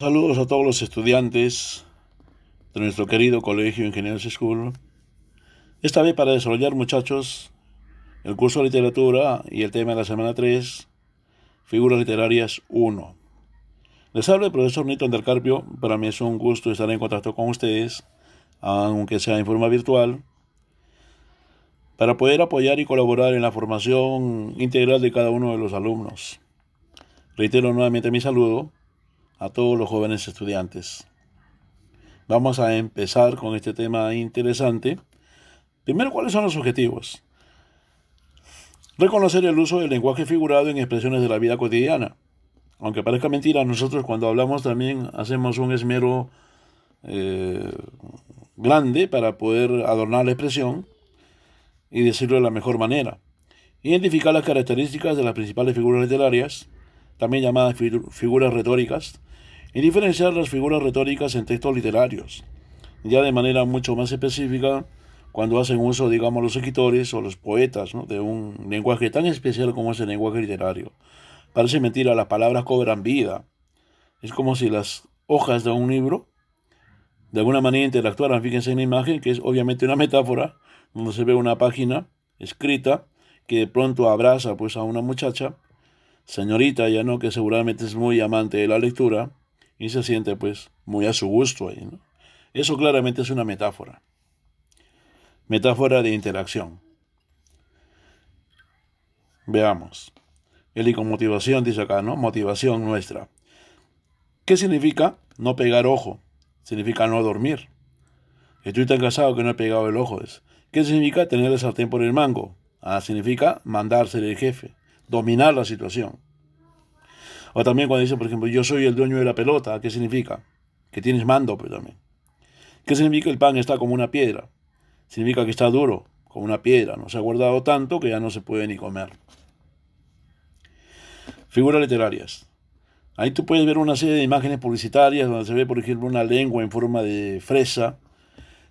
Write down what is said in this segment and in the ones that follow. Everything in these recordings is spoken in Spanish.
Saludos a todos los estudiantes de nuestro querido Colegio Ingenieros School. Esta vez para desarrollar, muchachos, el curso de literatura y el tema de la semana 3, figuras literarias 1. Les habla el profesor Nito Andercarpio. Para mí es un gusto estar en contacto con ustedes, aunque sea en forma virtual, para poder apoyar y colaborar en la formación integral de cada uno de los alumnos. Reitero nuevamente mi saludo a todos los jóvenes estudiantes. Vamos a empezar con este tema interesante. Primero, ¿cuáles son los objetivos? Reconocer el uso del lenguaje figurado en expresiones de la vida cotidiana. Aunque parezca mentira, nosotros cuando hablamos también hacemos un esmero eh, grande para poder adornar la expresión y decirlo de la mejor manera. Identificar las características de las principales figuras literarias, también llamadas figuras retóricas, y diferenciar las figuras retóricas en textos literarios, ya de manera mucho más específica cuando hacen uso, digamos, los escritores o los poetas, ¿no?, de un lenguaje tan especial como es el lenguaje literario. Parece mentira, las palabras cobran vida. Es como si las hojas de un libro de alguna manera interactuaran. Fíjense en la imagen, que es obviamente una metáfora, donde se ve una página escrita que de pronto abraza pues a una muchacha, señorita ya, ¿no?, que seguramente es muy amante de la lectura y se siente pues muy a su gusto ahí, ¿no? Eso claramente es una metáfora. Metáfora de interacción. Veamos. El con motivación dice acá, ¿no? Motivación nuestra. ¿Qué significa no pegar ojo? Significa no dormir. Estoy tan cansado que no he pegado el ojo. ¿Qué significa tener el sartén por el mango? Significa mandarse el jefe, dominar la situación. O también cuando dice, por ejemplo, yo soy el dueño de la pelota, ¿qué significa? Que tienes mando, pues también. ¿Qué significa el pan está como una piedra? Significa que está duro, como una piedra. No se ha guardado tanto que ya no se puede ni comer. Figuras literarias. Ahí tú puedes ver una serie de imágenes publicitarias donde se ve, por ejemplo, una lengua en forma de fresa.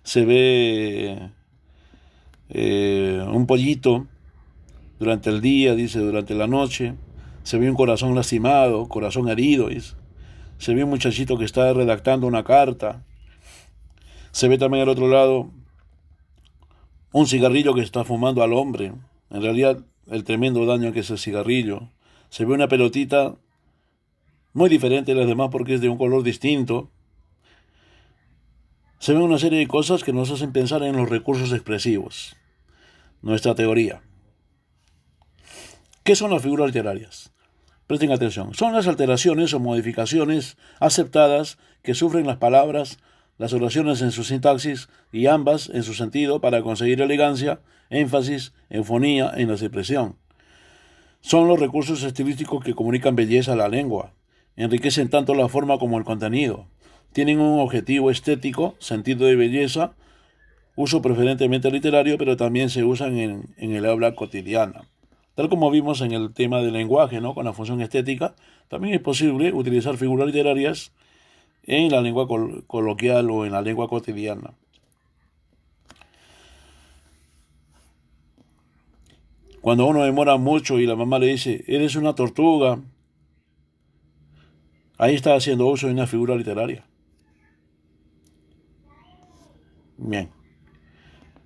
Se ve un pollito durante el día, dice, durante la noche. Se ve un corazón lastimado, corazón herido, dice. Se ve un muchachito que está redactando una carta. Se ve también al otro lado un cigarrillo que está fumando al hombre. En realidad, el tremendo daño que es el cigarrillo. Se ve una pelotita muy diferente de las demás porque es de un color distinto. Se ven una serie de cosas que nos hacen pensar en los recursos expresivos. Nuestra teoría. ¿Qué son las figuras literarias? Presten atención. Son las alteraciones o modificaciones aceptadas que sufren las palabras, las oraciones en su sintaxis y ambas en su sentido para conseguir elegancia, énfasis, eufonía en la expresión. Son los recursos estilísticos que comunican belleza a la lengua. Enriquecen tanto la forma como el contenido. Tienen un objetivo estético, sentido de belleza, uso preferentemente literario, pero también se usan en el habla cotidiana. Tal como vimos en el tema del lenguaje, ¿no?, con la función estética, también es posible utilizar figuras literarias en la lengua coloquial o en la lengua cotidiana. Cuando uno demora mucho y la mamá le dice, eres una tortuga, ahí está haciendo uso de una figura literaria. Bien.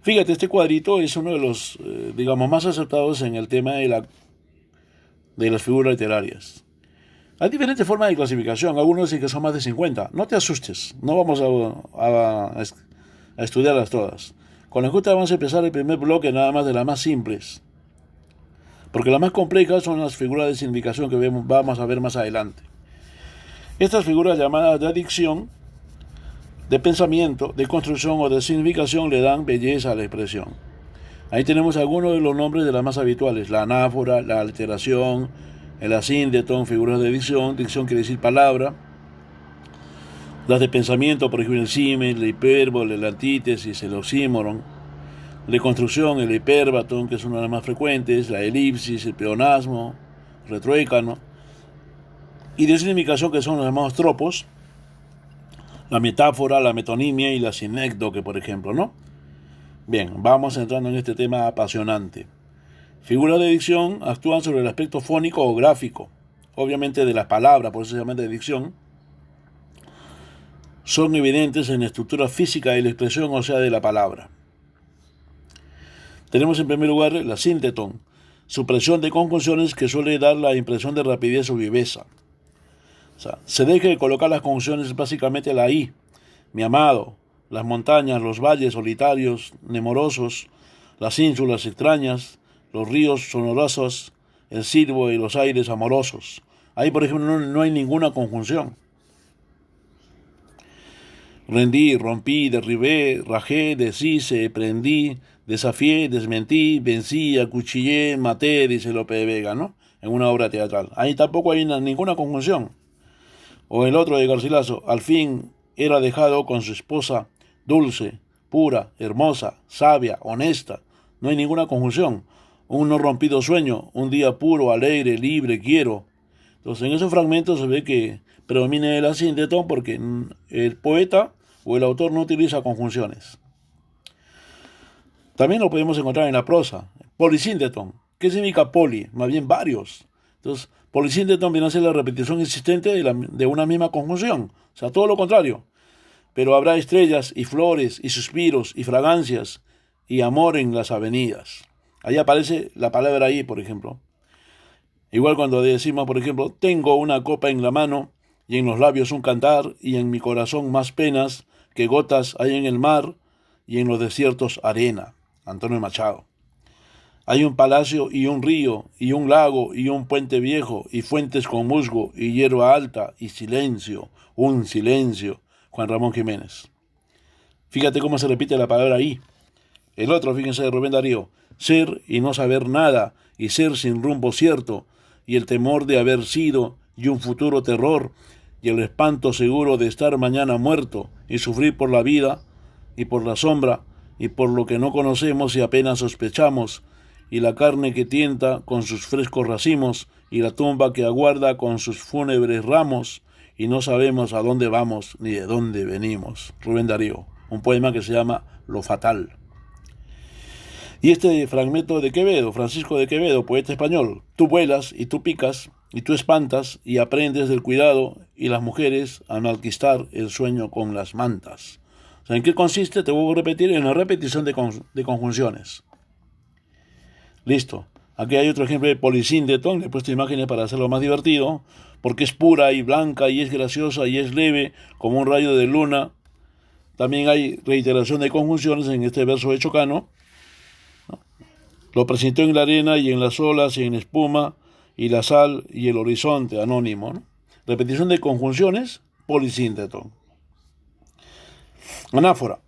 Fíjate, este cuadrito es uno de los, digamos, más acertados en el tema de las figuras literarias. Hay diferentes formas de clasificación. Algunos dicen que son más de 50. No te asustes. No vamos a estudiarlas todas. Con la justa vamos a empezar el primer bloque nada más de las más simples. Porque las más complejas son las figuras de significación que vamos a ver más adelante. Estas figuras llamadas de adicción, de pensamiento, de construcción o de significación le dan belleza a la expresión. Ahí tenemos algunos de los nombres de las más habituales. La anáfora, la alteración, el asíndeton, figuras de dicción. Dicción quiere decir palabra. Las de pensamiento, por ejemplo, el símil, la hipérbole, la antítesis, el oxímoron. La construcción, el hipérbaton, que es una de las más frecuentes. La elipsis, el pleonasmo, retruécano. Y de significación, que son los llamados tropos. La metáfora, la metonimia y la sinécdoque, por ejemplo, ¿no? Bien, vamos entrando en este tema apasionante. Figuras de dicción actúan sobre el aspecto fónico o gráfico, obviamente de las palabras, por eso se llama de dicción, son evidentes en la estructura física de la expresión, o sea, de la palabra. Tenemos en primer lugar la síntetón, supresión de conjunciones que suele dar la impresión de rapidez o viveza. O sea, se deja de colocar las conjunciones básicamente la I, mi amado, las montañas, los valles solitarios, nemorosos, las ínsulas extrañas, los ríos sonorosos, el silbo y los aires amorosos. Ahí, por ejemplo, no hay ninguna conjunción. Rendí, rompí, derribé, rajé, deshice, prendí, desafié, desmentí, vencí, acuchillé, maté, dice Lope de Vega, ¿no? En una obra teatral. Ahí tampoco hay ninguna conjunción. O el otro de Garcilaso, al fin era dejado con su esposa, dulce, pura, hermosa, sabia, honesta. No hay ninguna conjunción. Un no rompido sueño, un día puro, alegre, libre, quiero. Entonces, en esos fragmentos se ve que predomina el asíntetón porque el poeta o el autor no utiliza conjunciones. También lo podemos encontrar en la prosa. Polisíntetón. ¿Qué significa poli? Más bien varios. Entonces, polisíntetón viene a ser la repetición existente de una misma conjunción. O sea, todo lo contrario. Pero habrá estrellas y flores y suspiros y fragancias y amor en las avenidas. Ahí aparece la palabra ahí, por ejemplo. Igual cuando decimos, por ejemplo, tengo una copa en la mano y en los labios un cantar y en mi corazón más penas que gotas hay en el mar y en los desiertos arena. Antonio Machado. Hay un palacio y un río y un lago y un puente viejo y fuentes con musgo y hierba alta y silencio, un silencio. Juan Ramón Jiménez. Fíjate cómo se repite la palabra ahí. El otro, fíjense, de Rubén Darío. Ser y no saber nada y ser sin rumbo cierto y el temor de haber sido y un futuro terror y el espanto seguro de estar mañana muerto y sufrir por la vida y por la sombra y por lo que no conocemos y apenas sospechamos y la carne que tienta con sus frescos racimos y la tumba que aguarda con sus fúnebres ramos y no sabemos a dónde vamos ni de dónde venimos. Rubén Darío, un poema que se llama Lo Fatal. Y este fragmento de Quevedo, Francisco de Quevedo, poeta español, tú vuelas y tú picas y tú espantas y aprendes del cuidado y las mujeres a malquistar el sueño con las mantas. O sea, ¿en qué consiste? Te voy a repetir, en la repetición de conjunciones. Listo. Aquí hay otro ejemplo de polisíntetón, le he puesto imágenes para hacerlo más divertido, porque es pura y blanca y es graciosa y es leve como un rayo de luna. También hay reiteración de conjunciones en este verso de Chocano. Lo presentó en la arena y en las olas y en espuma y la sal y el horizonte, anónimo, ¿no? Repetición de conjunciones, polisínteto. Anáfora.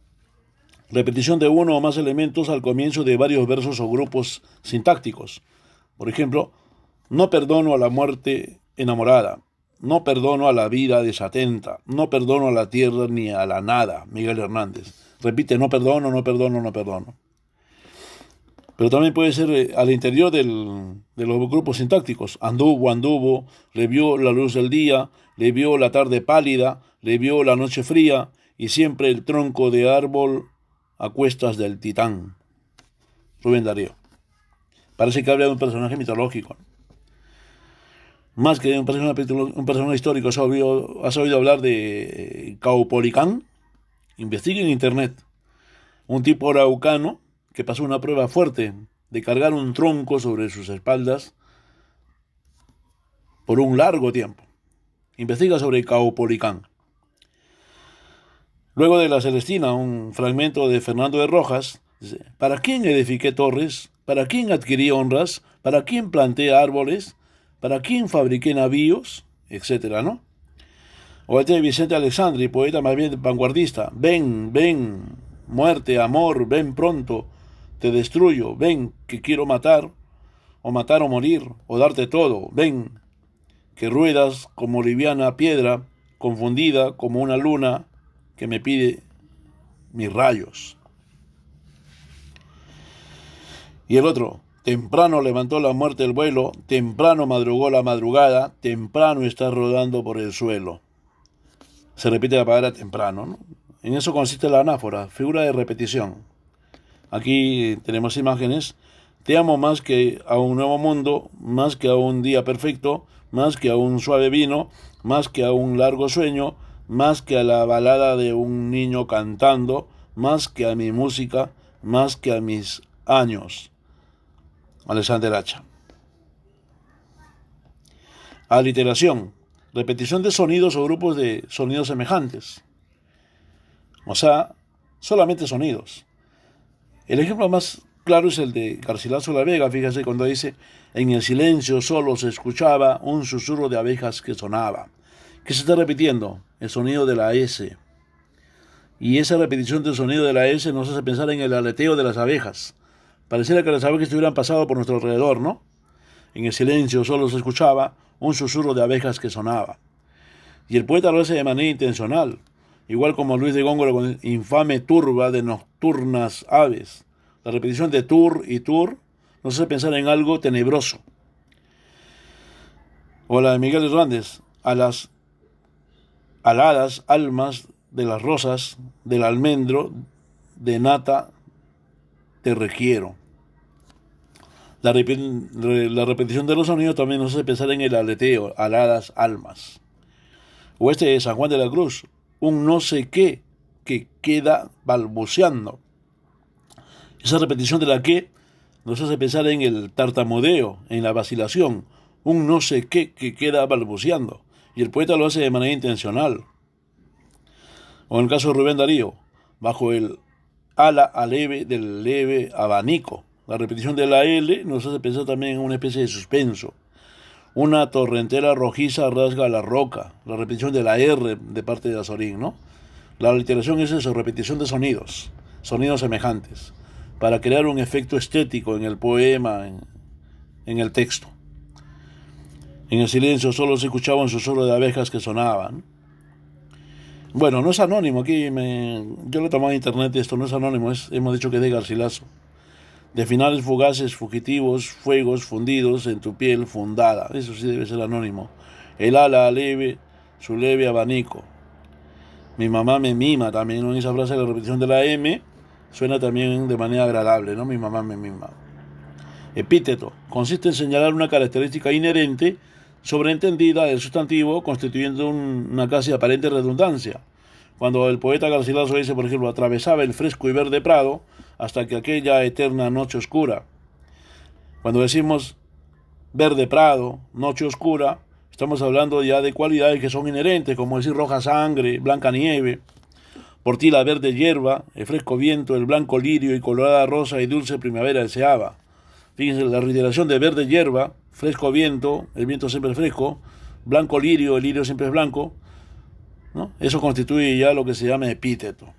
Repetición de uno o más elementos al comienzo de varios versos o grupos sintácticos. Por ejemplo, no perdono a la muerte enamorada, no perdono a la vida desatenta, no perdono a la tierra ni a la nada. Miguel Hernández. Repite, no perdono, no perdono, no perdono. Pero también puede ser al interior de los grupos sintácticos. Anduvo, anduvo, le vio la luz del día, le vio la tarde pálida, le vio la noche fría y siempre el tronco de árbol a cuestas del titán. Rubén Darío. Parece que habla de un personaje mitológico. Más que de un personaje histórico. ¿Has oído hablar de Caupolicán? Investiga en internet. Un tipo araucano que pasó una prueba fuerte de cargar un tronco sobre sus espaldas por un largo tiempo. Investiga sobre Caupolicán. Luego de la Celestina, un fragmento de Fernando de Rojas, dice, ¿para quién edifiqué torres? ¿Para quién adquirí honras? ¿Para quién planté árboles? ¿Para quién fabriqué navíos? Etcétera, ¿no? O el de Vicente Alexandri, poeta más bien vanguardista. Ven, ven, muerte, amor, ven pronto, te destruyo, ven, que quiero matar o morir, o darte todo, ven, que ruedas como liviana piedra, confundida como una luna que me pide mis rayos. Y el otro, temprano levantó la muerte el vuelo, temprano madrugó la madrugada, temprano está rodando por el suelo. Se repite la palabra temprano, ¿no? En eso consiste la anáfora, figura de repetición. Aquí tenemos imágenes. Te amo más que a un nuevo mundo, más que a un día perfecto, más que a un suave vino, más que a un largo sueño, más que a la balada de un niño cantando, más que a mi música, más que a mis años. Alexander Hacha. Aliteración. Repetición de sonidos o grupos de sonidos semejantes. O sea, solamente sonidos. El ejemplo más claro es el de Garcilaso de la Vega. Fíjese cuando dice: en el silencio solo se escuchaba un susurro de abejas que sonaba. ¿Qué se está repitiendo? El sonido de la S. Y esa repetición del sonido de la S nos hace pensar en el aleteo de las abejas. Pareciera que las abejas estuvieran pasando por nuestro alrededor, ¿no? En el silencio solo se escuchaba un susurro de abejas que sonaba. Y el poeta lo hace de manera intencional, igual como Luis de Góngora con infame turba de nocturnas aves. La repetición de tur y tur nos hace pensar en algo tenebroso. O la de Miguel Hernández: a las aladas almas de las rosas, del almendro, de nata te requiero. La repetición de los sonidos también nos hace pensar en el aleteo, aladas almas. O este de San Juan de la Cruz: un no sé qué que queda balbuceando. Esa repetición de la que nos hace pensar en el tartamudeo, en la vacilación, un no sé qué que queda balbuceando. Y el poeta lo hace de manera intencional. O en el caso de Rubén Darío: bajo el ala aleve del leve abanico. La repetición de la L nos hace pensar también en una especie de suspenso. Una torrentera rojiza rasga la roca. La repetición de la R de parte de Azorín, ¿no? La aliteración es eso, repetición de sonidos, sonidos semejantes, para crear un efecto estético en el poema, en el texto. En el silencio solo se escuchaba un susurro de abejas que sonaban. Bueno, no es anónimo, yo lo he tomado en internet, esto no es anónimo, hemos dicho que es de Garcilaso. De finales fugaces, fugitivos, fuegos fundidos en tu piel fundada. Eso sí debe ser anónimo. El ala leve, su leve abanico. Mi mamá me mima también, ¿no? En esa frase la repetición de la M suena también de manera agradable, ¿no? Mi mamá me mima. Epíteto. Consiste en señalar una característica inherente, sobreentendida del sustantivo, constituyendo una casi aparente redundancia. Cuando el poeta Garcilaso dice, por ejemplo: atravesaba el fresco y verde prado hasta que aquella eterna noche oscura. Cuando decimos verde prado, noche oscura, estamos hablando ya de cualidades que son inherentes, como decir roja sangre, blanca nieve. Por ti la verde hierba, el fresco viento, el blanco lirio y colorada rosa y dulce primavera deseaba. Fíjense, la reiteración de verde hierba, fresco viento, el viento siempre es fresco, blanco lirio, el lirio siempre es blanco, ¿no? Eso constituye ya lo que se llama epíteto.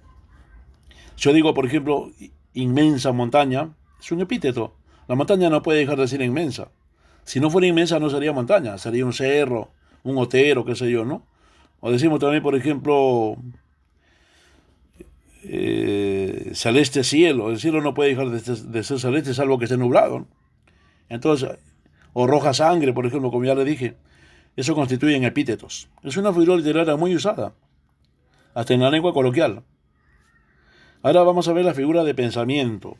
Si yo digo, por ejemplo, inmensa montaña, es un epíteto. La montaña no puede dejar de ser inmensa. Si no fuera inmensa no sería montaña, sería un cerro, un otero, qué sé yo, ¿no? O decimos también, por ejemplo, celeste cielo. El cielo no puede dejar de ser celeste salvo que esté nublado, ¿no? Entonces, o roja sangre, por ejemplo, como ya le dije, eso constituyen epítetos. Es una figura literaria muy usada, hasta en la lengua coloquial. Ahora vamos a ver la figura de pensamiento.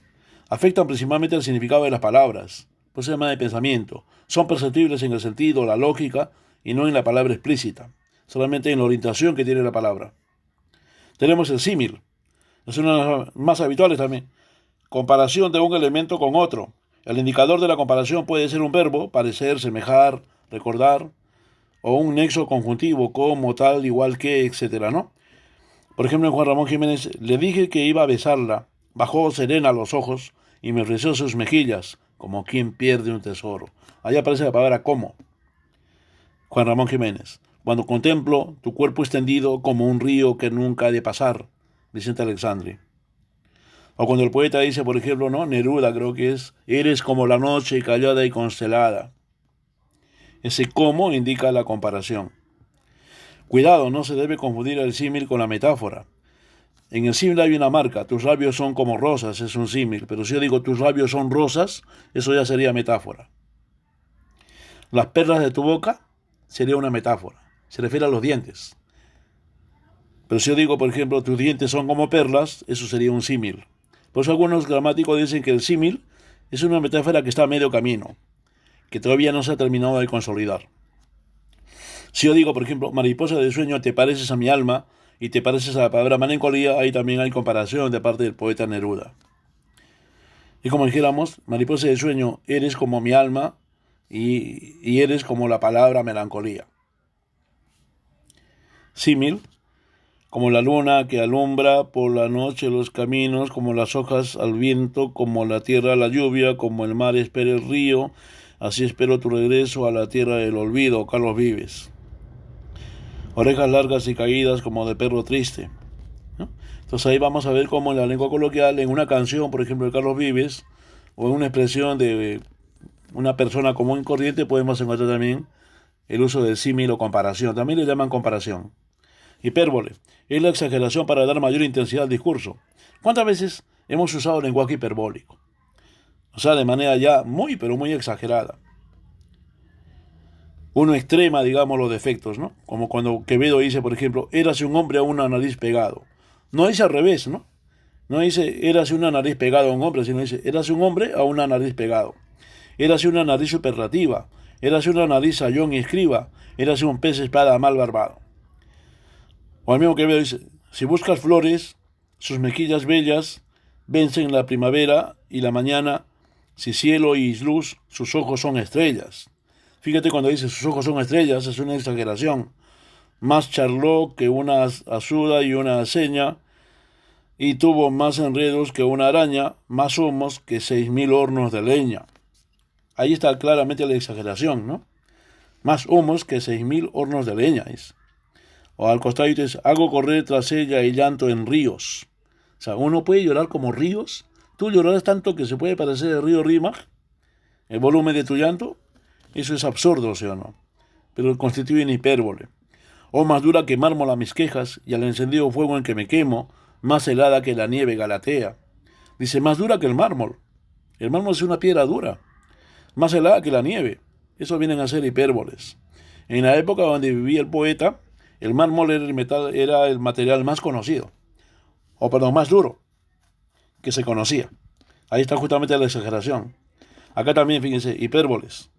Afectan principalmente el significado de las palabras, pues se llama de pensamiento. Son perceptibles en el sentido, la lógica, y no en la palabra explícita, solamente en la orientación que tiene la palabra. Tenemos el símil, es una de las más habituales también. Comparación de un elemento con otro. El indicador de la comparación puede ser un verbo, parecer, semejar, recordar, o un nexo conjuntivo, como, tal, igual que, etcétera, ¿no? Por ejemplo, en Juan Ramón Jiménez: le dije que iba a besarla, bajó serena los ojos y me ofreció sus mejillas, como quien pierde un tesoro. Ahí aparece la palabra como. Juan Ramón Jiménez: cuando contemplo tu cuerpo extendido como un río que nunca ha de pasar. Vicente Alexandre. O cuando el poeta dice, por ejemplo, ¿no? Neruda creo que es: eres como la noche callada y constelada. Ese como indica la comparación. Cuidado, no se debe confundir el símil con la metáfora. En el símil hay una marca: tus labios son como rosas, es un símil. Pero si yo digo tus labios son rosas, eso ya sería metáfora. Las perlas de tu boca sería una metáfora, se refiere a los dientes. Pero si yo digo, por ejemplo, tus dientes son como perlas, eso sería un símil. Por eso algunos gramáticos dicen que el símil es una metáfora que está a medio camino, que todavía no se ha terminado de consolidar. Si yo digo, por ejemplo, mariposa de sueño, te pareces a mi alma y te pareces a la palabra melancolía, ahí también hay comparación de parte del poeta Neruda. Y como dijéramos, mariposa de sueño, eres como mi alma y eres como la palabra melancolía. Símil, como la luna que alumbra por la noche los caminos, como las hojas al viento, como la tierra a la lluvia, como el mar espera el río, así espero tu regreso a la tierra del olvido, Carlos Vives. Orejas largas y caídas como de perro triste, ¿no? Entonces ahí vamos a ver cómo en la lengua coloquial, en una canción, por ejemplo, de Carlos Vives, o en una expresión de una persona común y corriente, podemos encontrar también el uso del símil o comparación. También le llaman comparación. Hipérbole es la exageración para dar mayor intensidad al discurso. ¿Cuántas veces hemos usado lenguaje hiperbólico? O sea, de manera ya muy, pero muy exagerada. Uno extrema, digamos, los defectos, ¿no? Como cuando Quevedo dice, por ejemplo, érase un hombre a una nariz pegado. No dice al revés, ¿no? No dice, érase una nariz pegado a un hombre, sino dice, érase un hombre a una nariz pegado. Érase una nariz superlativa. Érase una nariz sayón y escriba. Érase un pez espada mal barbado. O al mismo Quevedo dice, si buscas flores, sus mejillas bellas vencen la primavera y la mañana, si cielo y luz, sus ojos son estrellas. Fíjate cuando dice sus ojos son estrellas, es una exageración. Más charló que una azuda y una seña, y tuvo más enredos que una araña, más humos que 6.000 hornos de leña. Ahí está claramente la exageración, ¿no? Más humos que 6.000 hornos de leña. O al costado dices, hago correr tras ella y llanto en ríos. O sea, uno puede llorar como ríos. Tú llorarás tanto que se puede parecer el río Rímac, el volumen de tu llanto. Eso es absurdo, ¿sí o no? Pero constituye una hipérbole. O más dura que mármol a mis quejas, y al encendido fuego en que me quemo, más helada que la nieve galatea. Dice, más dura que el mármol. El mármol es una piedra dura. Más helada que la nieve. Eso vienen a ser hipérboles. En la época donde vivía el poeta, el mármol era el material más conocido. O perdón, más duro que se conocía. Ahí está justamente la exageración. Acá también, fíjense, hipérboles.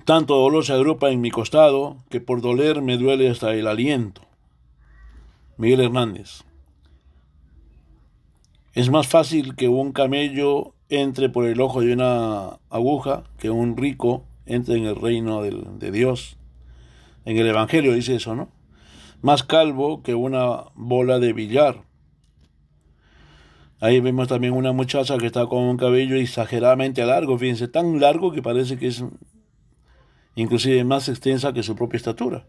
Tanto dolor se agrupa en mi costado, que por doler me duele hasta el aliento. Miguel Hernández. Es más fácil que un camello entre por el ojo de una aguja que un rico entre en el reino de Dios. En el Evangelio dice eso, ¿no? Más calvo que una bola de billar. Ahí vemos también una muchacha que está con un cabello exageradamente largo, fíjense, tan largo que parece que es inclusive más extensa que su propia estatura.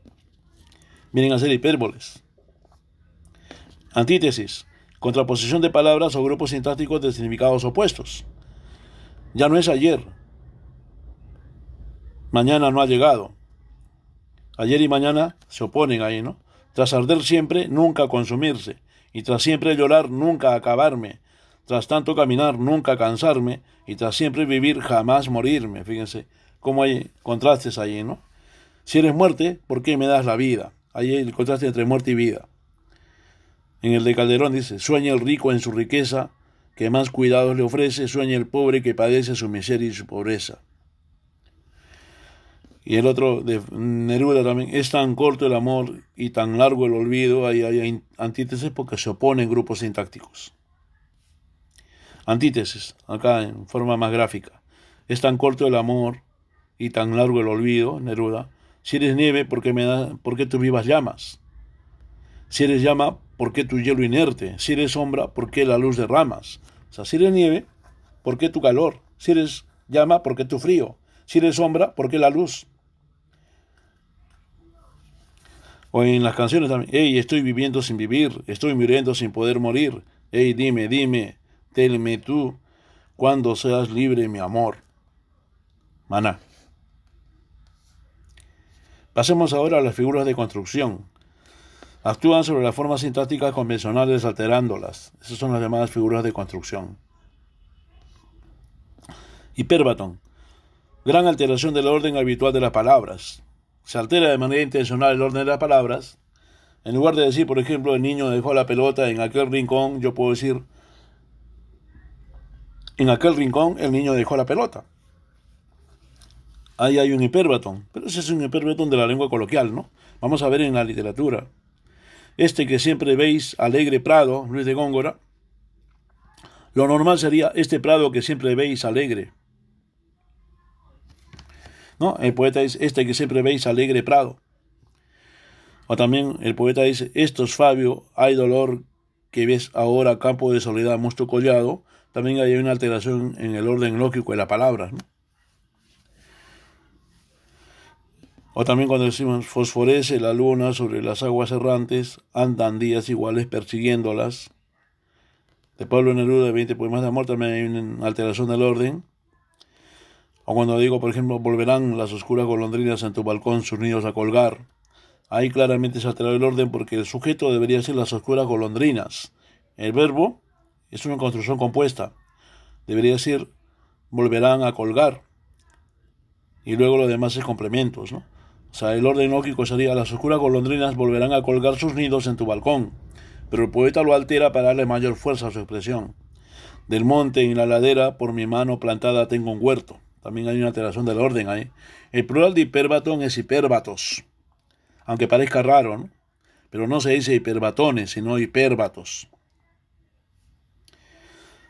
Vienen a ser hipérboles. Antítesis, contraposición de palabras o grupos sintácticos de significados opuestos. Ya no es ayer, mañana no ha llegado. Ayer y mañana se oponen ahí, ¿no? Tras arder siempre, nunca consumirse. Y tras siempre llorar, nunca acabarme. Tras tanto caminar, nunca cansarme. Y tras siempre vivir, jamás morirme. Fíjense cómo hay contrastes ahí, ¿no? Si eres muerte, ¿por qué me das la vida? Ahí hay el contraste entre muerte y vida. En el de Calderón dice, sueña el rico en su riqueza, que más cuidados le ofrece, sueña el pobre que padece su miseria y su pobreza. Y el otro de Neruda también, es tan corto el amor y tan largo el olvido, ahí hay antítesis porque se oponen grupos sintácticos. Antítesis, acá en forma más gráfica. Es tan corto el amor y tan largo el olvido, Neruda. Si eres nieve, ¿por qué tus vivas llamas? Si eres llama, ¿por qué tu hielo inerte? Si eres sombra, ¿por qué la luz derramas? O sea, si eres nieve, ¿por qué tu calor? Si eres llama, ¿por qué tu frío? Si eres sombra, ¿por qué la luz? O en las canciones también, hey, estoy viviendo sin vivir, estoy muriendo sin poder morir. Hey, dime, telme tú, cuando seas libre, mi amor. Maná. Pasemos ahora a las figuras de construcción. Actúan sobre las formas sintácticas convencionales alterándolas. Esas son las llamadas figuras de construcción. Hipérbaton. Gran alteración del orden habitual de las palabras. Se altera de manera intencional el orden de las palabras. En lugar de decir, por ejemplo, el niño dejó la pelota en aquel rincón, yo puedo decir, en aquel rincón el niño dejó la pelota. ahí hay un hipérbaton, pero ese es un hipérbaton de la lengua coloquial, ¿no? Vamos a ver en la literatura. Este que siempre veis, alegre prado, Luis de Góngora. Lo normal sería este prado que siempre veis, alegre. ¿No? El poeta dice, este que siempre veis, alegre prado. O también el poeta dice, estos Fabio, hay dolor que ves ahora, campo de soledad, monstruo collado. También hay una alteración en el orden lógico de la palabra, ¿no? O también cuando decimos, fosforece la luna sobre las aguas errantes, andan días iguales persiguiéndolas. De Pablo Neruda, de 20 poemas de amor, también hay una alteración del orden. O cuando digo, por ejemplo, volverán las oscuras golondrinas en tu balcón sus nidos a colgar. Ahí claramente se altera el orden porque el sujeto debería ser las oscuras golondrinas. El verbo es una construcción compuesta. Debería ser volverán a colgar. Y luego lo demás es complementos, ¿no? O sea, el orden lógico sería las oscuras golondrinas volverán a colgar sus nidos en tu balcón. Pero el poeta lo altera para darle mayor fuerza a su expresión. Del monte en la ladera, por mi mano plantada tengo un huerto. También hay una alteración del orden ahí. El plural de hipérbaton es hipérbatos. Aunque parezca raro, ¿no? Pero no se dice hiperbatones, sino hipérbatos.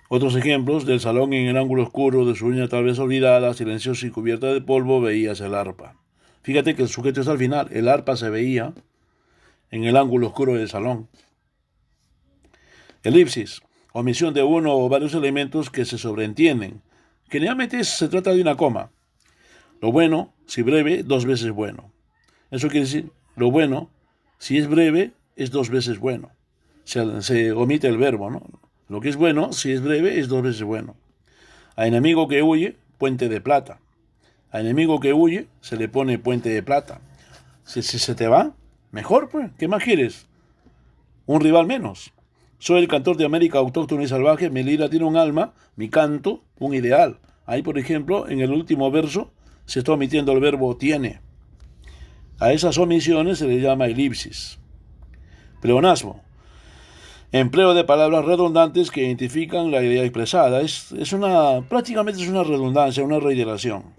Otros ejemplos, del salón en el ángulo oscuro de su uña tal vez olvidada, silenciosa y cubierta de polvo, veías el arpa. Fíjate que el sujeto está al final, el arpa se veía en el ángulo oscuro del salón. Elipsis, omisión de uno o varios elementos que se sobreentienden. Generalmente se trata de una coma. Lo bueno, si breve, 2 veces bueno. Eso quiere decir, lo bueno, si es breve, es 2 veces bueno. Se omite el verbo, ¿no? Lo que es bueno, si es breve, es 2 veces bueno. A enemigo que huye, puente de plata. A enemigo que huye, se le pone puente de plata. Si se te va, mejor, pues. ¿Qué más quieres? Un rival menos. Soy el cantor de América autóctono y salvaje, mi lira tiene un alma, mi canto, un ideal. Ahí, por ejemplo, en el último verso, se está omitiendo el verbo tiene. A esas omisiones se le llama elipsis. Pleonasmo. Empleo de palabras redundantes que identifican la idea expresada. Prácticamente es una redundancia, una reiteración.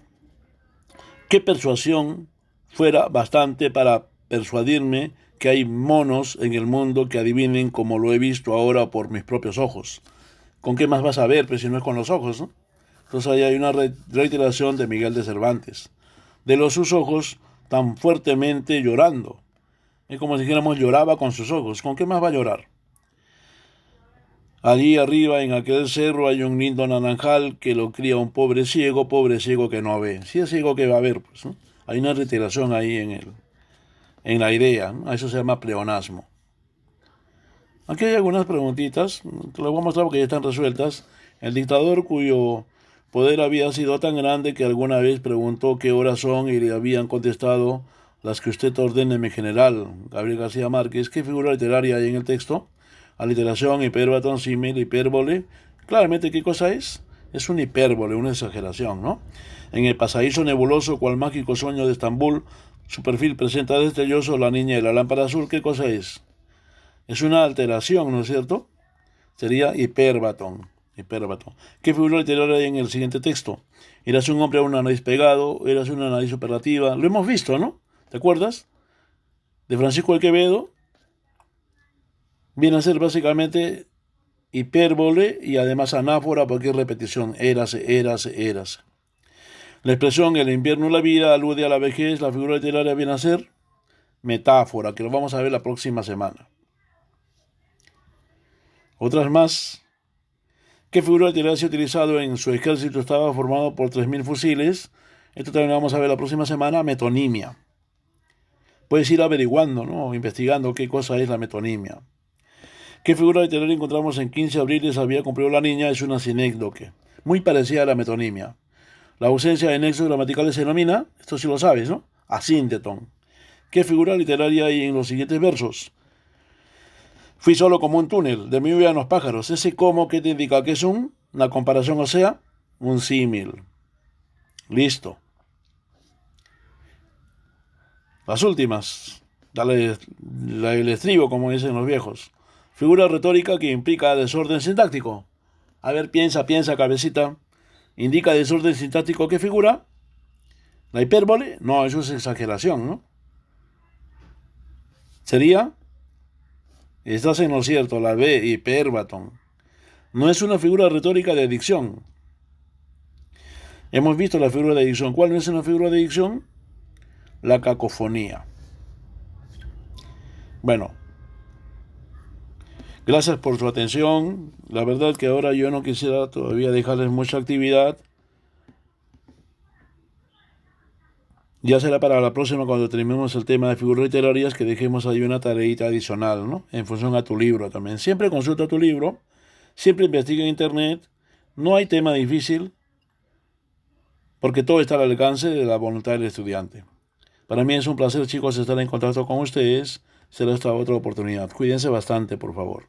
¿Qué persuasión fuera bastante para persuadirme que hay monos en el mundo que adivinen como lo he visto ahora por mis propios ojos? ¿Con qué más vas a ver, pues, si no es con los ojos, ¿no? Entonces ahí hay una reiteración de Miguel de Cervantes. De sus ojos tan fuertemente llorando. Es como si dijéramos lloraba con sus ojos. ¿Con qué más va a llorar? Allí arriba en aquel cerro hay un lindo naranjal que lo cría un pobre ciego que no ve. Si es ciego, que va a ver, pues, ¿no? Hay una reiteración ahí en la idea, ¿no? A eso se llama pleonasmo. Aquí hay algunas preguntitas, te las voy a mostrar porque ya están resueltas. El dictador cuyo poder había sido tan grande que alguna vez preguntó qué horas son y le habían contestado las que usted ordene, mi general. Gabriel García Márquez. ¿Qué figura literaria hay en el texto? Aliteración, hipérbaton, símil, hipérbole. Claramente, ¿qué cosa es? Es una hipérbole, una exageración, ¿no? En el pasadizo nebuloso, cual mágico sueño de Estambul, su perfil presenta destelloso la niña de la lámpara azul. ¿Qué cosa es? Es una alteración, ¿no es cierto? Sería hipérbaton. ¿Qué figura literaria hay en el siguiente texto? Eras un hombre a una nariz pegado, eras una nariz operativa. Lo hemos visto, ¿no? ¿Te acuerdas? De Francisco de Quevedo. Viene a ser básicamente hipérbole y además anáfora porque es repetición. Érase. La expresión el invierno y la vida alude a la vejez. La figura literaria viene a ser metáfora, que lo vamos a ver la próxima semana. Otras más. ¿Qué figura literaria se ha utilizado en su ejército? Estaba formado por 3.000 fusiles. Esto también lo vamos a ver la próxima semana. Metonimia. Puedes ir averiguando, ¿no? Investigando qué cosa es la metonimia. ¿Qué figura literaria encontramos en 15 abriles había cumplido la niña? Es una sinécdoque, muy parecida a la metonimia. La ausencia de nexos gramaticales se denomina, esto sí lo sabes, ¿no? Asínteton. ¿Qué figura literaria hay en los siguientes versos? Fui solo como un túnel, de mí huían los pájaros. Ese como que te indica que es una comparación, o sea, un símil. Listo. Las últimas. Dale el estribo, como dicen los viejos. Figura retórica que implica desorden sintáctico. A ver, piensa, cabecita. Indica desorden sintáctico, ¿qué figura? La hipérbole, no, eso es exageración, ¿no? Sería, estás en lo cierto, la B, hipérbaton. No es una figura retórica de dicción. Hemos visto la figura de dicción. ¿Cuál no es una figura de dicción? La cacofonía. Bueno, gracias por su atención. La verdad que ahora yo no quisiera todavía dejarles mucha actividad. Ya será para la próxima cuando terminemos el tema de figuras literarias que dejemos ahí una tareita adicional, ¿no? En función a tu libro también. Siempre consulta tu libro, siempre investiga en internet. No hay tema difícil porque todo está al alcance de la voluntad del estudiante. Para mí es un placer, chicos, estar en contacto con ustedes. Será esta otra oportunidad. Cuídense bastante, por favor.